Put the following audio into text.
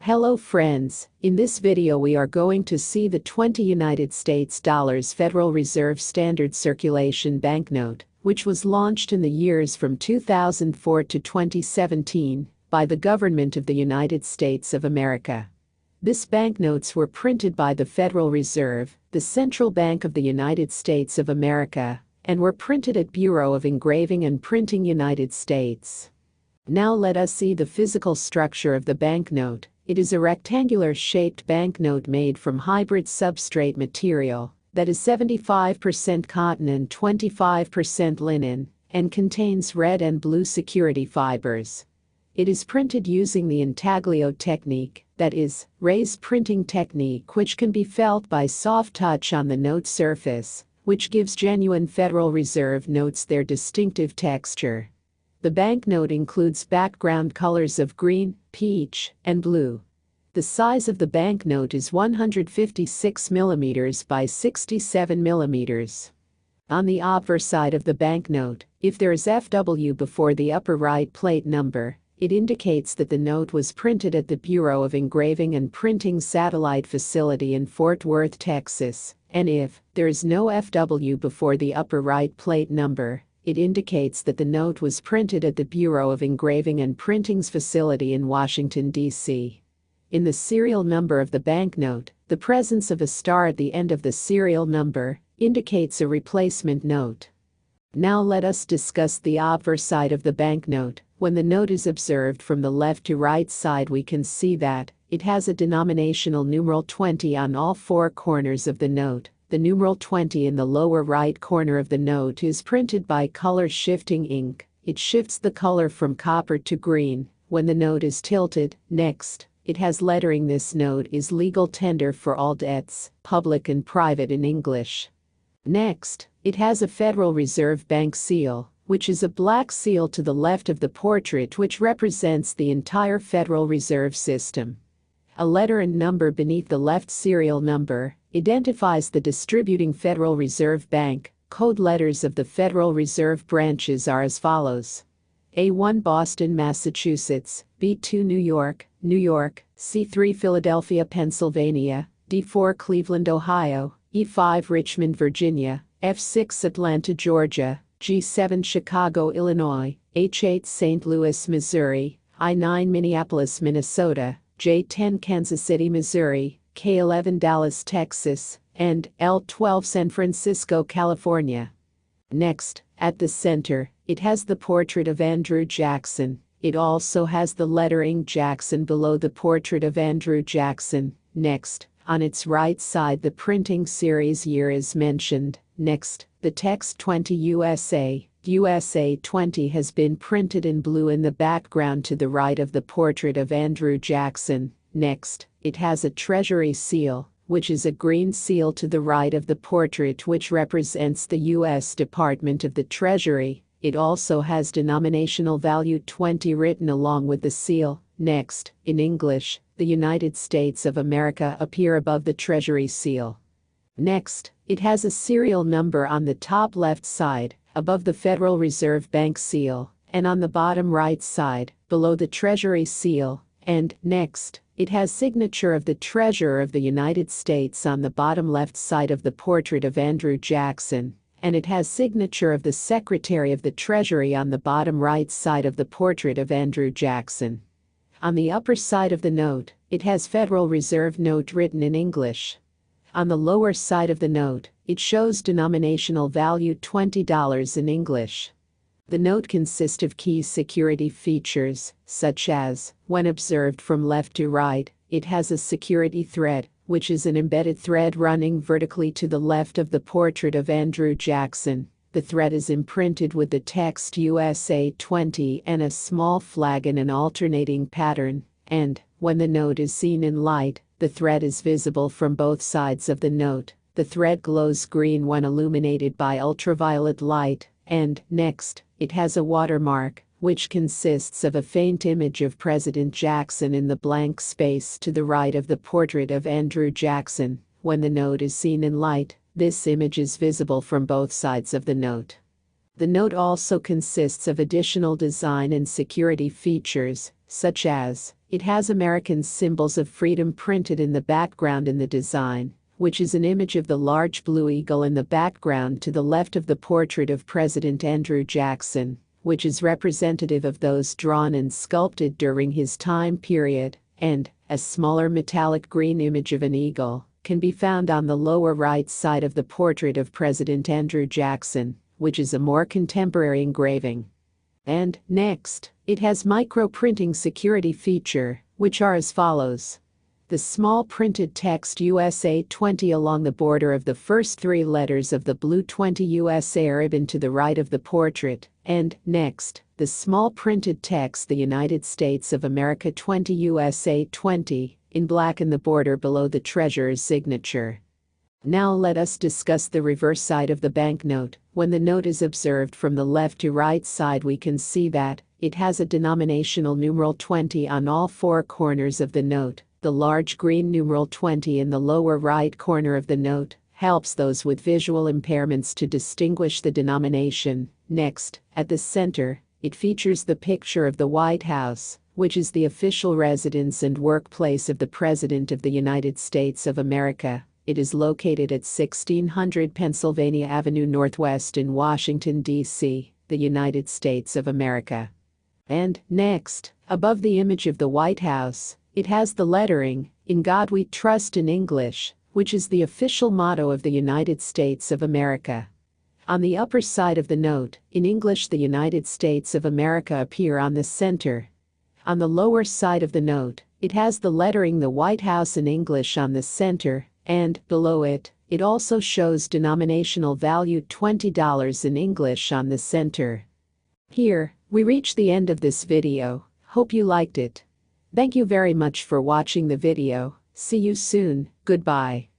Hello friends, in this video we are going to see the 20 United States dollars Federal Reserve Standard Circulation banknote, which was launched in the years from 2004 to 2017 by the government of the United States of America. These banknotes were printed by the Federal Reserve, the Central Bank of the United States of America, and were printed at Bureau of Engraving and Printing, United States. Now let us see the physical structure of the banknote. It is a rectangular-shaped banknote made from hybrid substrate material that is 75% cotton and 25% linen and contains red and blue security fibers. It is printed using the intaglio technique, that is, raised printing technique, which can be felt by soft touch on the note surface, which gives genuine Federal Reserve notes their distinctive texture. The banknote includes background colors of green, peach, and blue. The size of the banknote is 156 mm by 67 mm. On the obverse side of the banknote, if there is FW before the upper right plate number, it indicates that the note was printed at the Bureau of Engraving and Printing Satellite Facility in Fort Worth, Texas, and if there is no FW before the upper right plate number, it indicates that the note was printed at the Bureau of Engraving and Printing's facility in Washington, D.C. In the serial number of the banknote, the presence of a star at the end of the serial number indicates a replacement note. Now let us discuss the obverse side of the banknote. When the note is observed from the left to right side, we can see that it has a denominational numeral 20 on all four corners of the note. The numeral 20 in the lower right corner of the note is printed by color shifting ink. It shifts the color from copper to green when the note is tilted. Next, it has lettering. This note is legal tender for all debts, public and private in English. Next, it has a Federal Reserve Bank seal, which is a black seal to the left of the portrait, which represents the entire Federal Reserve System. A letter and number beneath the left serial number identifies the distributing Federal Reserve Bank. Code letters of the Federal Reserve branches are as follows: A1 Boston, Massachusetts, B2 New York, New York, C3 Philadelphia, Pennsylvania, D4 Cleveland, Ohio, E5 Richmond, Virginia, F6 Atlanta, Georgia, G7 Chicago, Illinois, H8 St. Louis, Missouri, I9 Minneapolis, Minnesota, J10 Kansas City, Missouri, K11 Dallas, Texas, and L12 San Francisco, California. Next, at the center, it has the portrait of Andrew Jackson. It also has the lettering Jackson below the portrait of Andrew Jackson. Next, on its right side, the printing series year is mentioned. Next, the text 20 USA. USA 20 has been printed in blue in the background to the right of the portrait of Andrew Jackson. Next, it has a Treasury seal, which is a green seal to the right of the portrait, which represents the U.S. Department of the Treasury. It also has denominational value 20 written along with the seal. Next, in English, the United States of America appear above the Treasury seal. Next, it has a serial number on the top left side, above the Federal Reserve Bank seal, and on the bottom right side, below the Treasury seal. And next, it has signature of the Treasurer of the United States on the bottom left side of the portrait of Andrew Jackson, and it has signature of the Secretary of the Treasury on the bottom right side of the portrait of Andrew Jackson. On the upper side of the note, it has Federal Reserve note written in English. On the lower side of the note, it shows denominational value $20 in English. The note consists of key security features, such as, when observed from left to right, it has a security thread, which is an embedded thread running vertically to the left of the portrait of Andrew Jackson. The thread is imprinted with the text USA 20 and a small flag in an alternating pattern, and, when the note is seen in light, the thread is visible from both sides of the note. The thread glows green when illuminated by ultraviolet light, and, next, it has a watermark, which consists of a faint image of President Jackson in the blank space to the right of the portrait of Andrew Jackson. When the note is seen in light, this image is visible from both sides of the note. The note also consists of additional design and security features, such as it has American symbols of freedom printed in the background in the design, which is an image of the large blue eagle in the background to the left of the portrait of President Andrew Jackson, which is representative of those drawn and sculpted during his time period, and a smaller metallic green image of an eagle can be found on the lower right side of the portrait of President Andrew Jackson, which is a more contemporary engraving. And next, it has microprinting security feature, which are as follows. The small printed text USA 20 along the border of the first three letters of the blue 20 USA ribbon to the right of the portrait, and next, the small printed text the United States of America 20 USA 20 in black in the border below the treasurer's signature. Now let us discuss the reverse side of the banknote. When the note is observed from the left to right side, we can see that it has a denominational numeral 20 on all four corners of the note. The large green numeral 20 in the lower right corner of the note helps those with visual impairments to distinguish the denomination. Next, at the center, it features the picture of the White House, which is the official residence and workplace of the President of the United States of America. It is located at 1600 Pennsylvania Avenue Northwest in Washington, D.C., the United States of America. And next, above the image of the White House, it has the lettering, "In God We Trust" in English, which is the official motto of the United States of America. On the upper side of the note, in English, the United States of America appear on the center. On the lower side of the note, it has the lettering "The White House" in English on the center, and below it, it also shows denominational value $20 in English on the center. Here, we reach the end of this video. Hope you liked it. Thank you very much for watching the video. See you soon. Goodbye.